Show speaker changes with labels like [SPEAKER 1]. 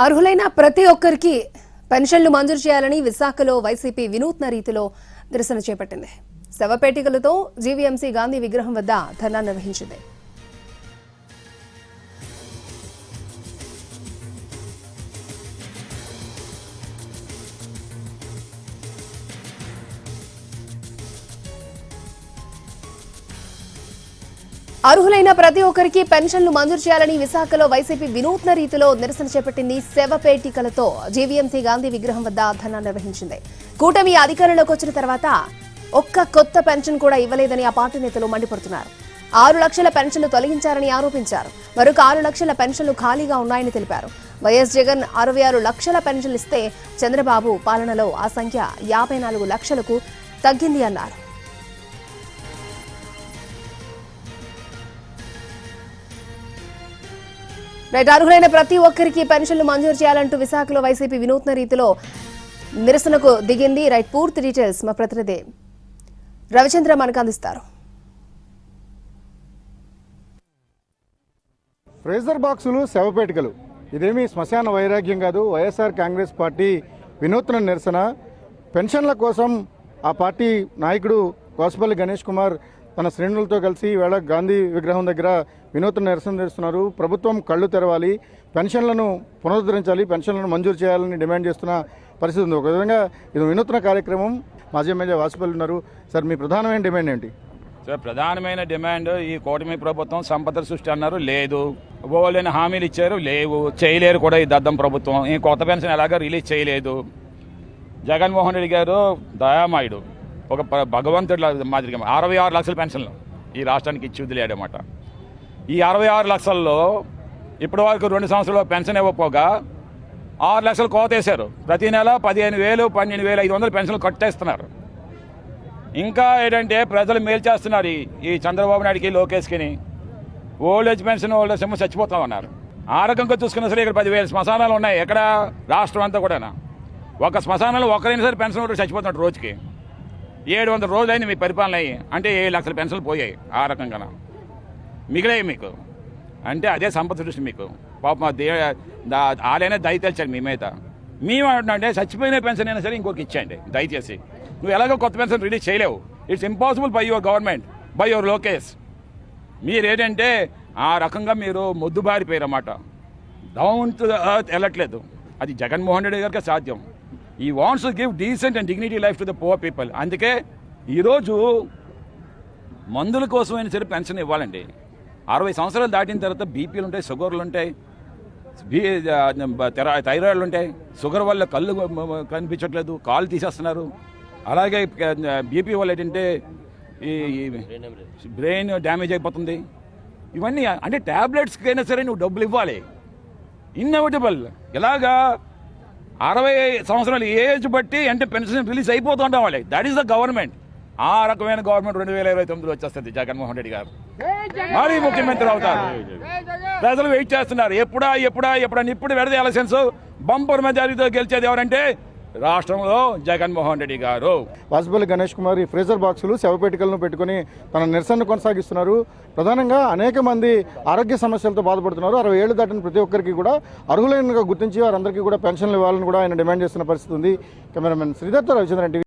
[SPEAKER 1] అర్హులైన ప్రతి ఒక్కరికి పెన్షన్లు మంజూరు చేయాలని విశాఖలో వైసీపీ వినూత్న రీతిలో నిరసన చేపట్టింది. శవపేటికలతో జీవీఎంసీ గాంధీ విగ్రహం వద్ద ధర్నా నిర్వహించింది. అర్హులైన ప్రతి ఒక్కరికి పెన్షన్లు మంజూరు చేయాలని విశాఖలో వైసీపీ వినూత్న రీతిలో నిరసన చేపట్టింది. శవపేటికలతో జీవీఎంసీ గాంధీ విగ్రహం వద్ద ధర్నా నిర్వహించింది. కూటమి అధికారంలోకి వచ్చిన తర్వాత ఒక్క కొత్త పెన్షన్ కూడా ఇవ్వలేదని ఆ పార్టీ నేతలు మండిపడుతున్నారు. 6 లక్షల పెన్షన్లు తొలగించారని ఆరోపించారు. మరొక 6 లక్షల పెన్షన్లు ఖాళీగా ఉన్నాయని తెలిపారు. వైఎస్ జగన్ 66 లక్షల పెన్షన్లు ఇస్తే చంద్రబాబు పాలనలో ఆ సంఖ్య 54 లక్షలకు తగ్గింది అన్నారు. అర్హులైన ప్రతి ఒక్కరికి పెన్షన్లు మంజూరు చేయాలంటూ విశాఖలో వైసీపీ వినూత్న రీతిలో నిరసనకు దిగింది. పూర్తి డీటెయిల్స్ మా ప్రతినిధి రవిచంద్ర మనకు అందిస్తారు.
[SPEAKER 2] ఫ్రేజర్ బాక్సులు, శవపేటికలు ఇదేమీ శ్మశాన వైరాగ్యం కాదు. వైఎస్ఆర్ కాంగ్రెస్ పార్టీ వినూత్న నిరసన. పెన్షన్ల కోసం ఆ పార్టీ నాయకుడు కోసపల్లి గణేష్ కుమార్ తన శ్రేణులతో కలిసి ఈవేళ గాంధీ విగ్రహం దగ్గర వినూత్న నిరసన చేస్తున్నారు. ప్రభుత్వం కళ్ళు తెరవాలి, పెన్షన్లను పునరుద్ధరించాలి, పెన్షన్లను మంజూరు చేయాలని డిమాండ్ చేస్తున్న పరిస్థితి ఉంది. ఒక విధంగా ఇది వినూత్న కార్యక్రమం. మాజీ ఎమ్మెల్యే వాసుపల్లి ఉన్నారు. సార్, మీ ప్రధానమైన డిమాండ్ ఏంటి?
[SPEAKER 3] సార్, ప్రధానమైన డిమాండ్ ఈ కూటమి ప్రభుత్వం సంపద సృష్టి అన్నారు, లేదు. ఓలేని హామీలు ఇచ్చారు, లేవు. చేయలేరు కూడా ఈ దద్దం ప్రభుత్వం. ఈ కొత్త పెన్షన్ ఎలాగో రిలీజ్ చేయలేదు. జగన్మోహన్ రెడ్డి గారు దయామాయుడు, ఒక భగవంతుడి మాదిరిగా 66 లక్షల పెన్షన్లు ఈ రాష్ట్రానికి ఇచ్చి వదిలేడమాట. ఈ 66 లక్షల్లో ఇప్పటి వరకు 2 సంవత్సరాలు పెన్షన్ ఇవ్వకపోగా 6 లక్షలు కోతేశారు. ప్రతి నెల 15,000, 12,500 పెన్షన్లు కట్టేస్తున్నారు. ఇంకా ఏంటంటే ప్రజలు మేలు చేస్తున్నారు ఈ చంద్రబాబు నాయుడికి, లోకేష్కి. Old age pension, old age చచ్చిపోతా ఉన్నారు. ఆ రకంగా చూసుకున్న సరే ఇక్కడ 10,000 శ్మశానాలు ఉన్నాయి ఎక్కడ రాష్ట్రం అంతా కూడా. ఒక శ్మశానంలో ఒకరైనా సరే పెన్షన్ ఒకటి చచ్చిపోతున్నట్టు రోజుకి 700 రోజులైంది మీ పరిపాలన అయ్యి. అంటే 7 లక్షల పెన్షన్లు పోయాయి. ఆ రకంగా మిగిలాయి మీకు. అంటే అదే సంపద సృష్టి మీకు. పాపం ఆలైనా దయ తెచ్చాడు మీ మీద. మేము అంటే చచ్చిపోయిన పెన్షన్ అయినా సరే ఇంకొక ఇచ్చేయండి దయచేసి. నువ్వు ఎలాగో కొత్త పెన్షన్ రిలీజ్ చేయలేవు. It's impossible by your government, by your Lokesh. మీరేంటంటే ఆ రకంగా మీరు మొద్దుబారిపోయారు అన్నమాట. డౌన్ టు ద ఎర్త్ వెళ్ళట్లేదు. అది జగన్మోహన్ రెడ్డి గారికి సాధ్యం. ఈ wants to give decent and dignity life to the poor people. అందుకే ఈరోజు మందుల కోసమైనా సరే పెన్షన్ ఇవ్వాలండి. 60 సంవత్సరాలు దాటిన తర్వాత బీపీలు ఉంటాయి, షుగర్లు ఉంటాయి, థైరాయిడ్లు ఉంటాయి. షుగర్ వల్ల కళ్ళు కనిపించట్లేదు, కాళ్ళు తీసేస్తున్నారు. అలాగే బీపీ వల్ల ఏంటంటే ఈ బ్రెయిన్ డ్యామేజ్ అయిపోతుంది. ఇవన్నీ అంటే ట్యాబ్లెట్స్కి అయినా సరే నువ్వు డబ్బులు ఇవ్వాలి. ఇన్నెవిటబుల్. ఇలాగా 60 సంవత్సరాలు ఏజ్ బట్టి అంటే పెన్షన్ రిలీజ్ అయిపోతూ ఉంటాం వాళ్ళకి. That is the government. ఆ రకమైన గవర్నమెంట్ 2029 వచ్చేస్తుంది. జగన్మోహన్ రెడ్డి గారు మరీ ముఖ్యమంత్రి అవుతారు. ప్రజలు వెయిట్ చేస్తున్నారు. ఎప్పుడా ఇప్పుడు పెడితే ఎలక్షన్స్ బంపర్ మెజారిటీతో గెలిచేది ఎవరంటే రాష్ట్రంలో జగన్మోహన్ రెడ్డి గారు.
[SPEAKER 2] వాసుపల్లి గణేష్ కుమార్ ఈ ఫ్రేజర్ బాక్సులు, శవపేటికలను పెట్టుకుని తన నిరసన కొనసాగిస్తున్నారు. ప్రధానంగా అనేక మంది ఆరోగ్య సమస్యలతో బాధపడుతున్నారు. 60 ఏళ్లు దాటిన ప్రతి ఒక్కరికి కూడా అర్హులైనగా గుర్తించి వారందరికీ కూడా పెన్షన్లు ఇవ్వాలని కూడా ఆయన డిమాండ్ చేస్తున్న పరిస్థితి ఉంది. కెమెరామెన్ శ్రీధర్తో రవిచంద్రన్, టీవీ.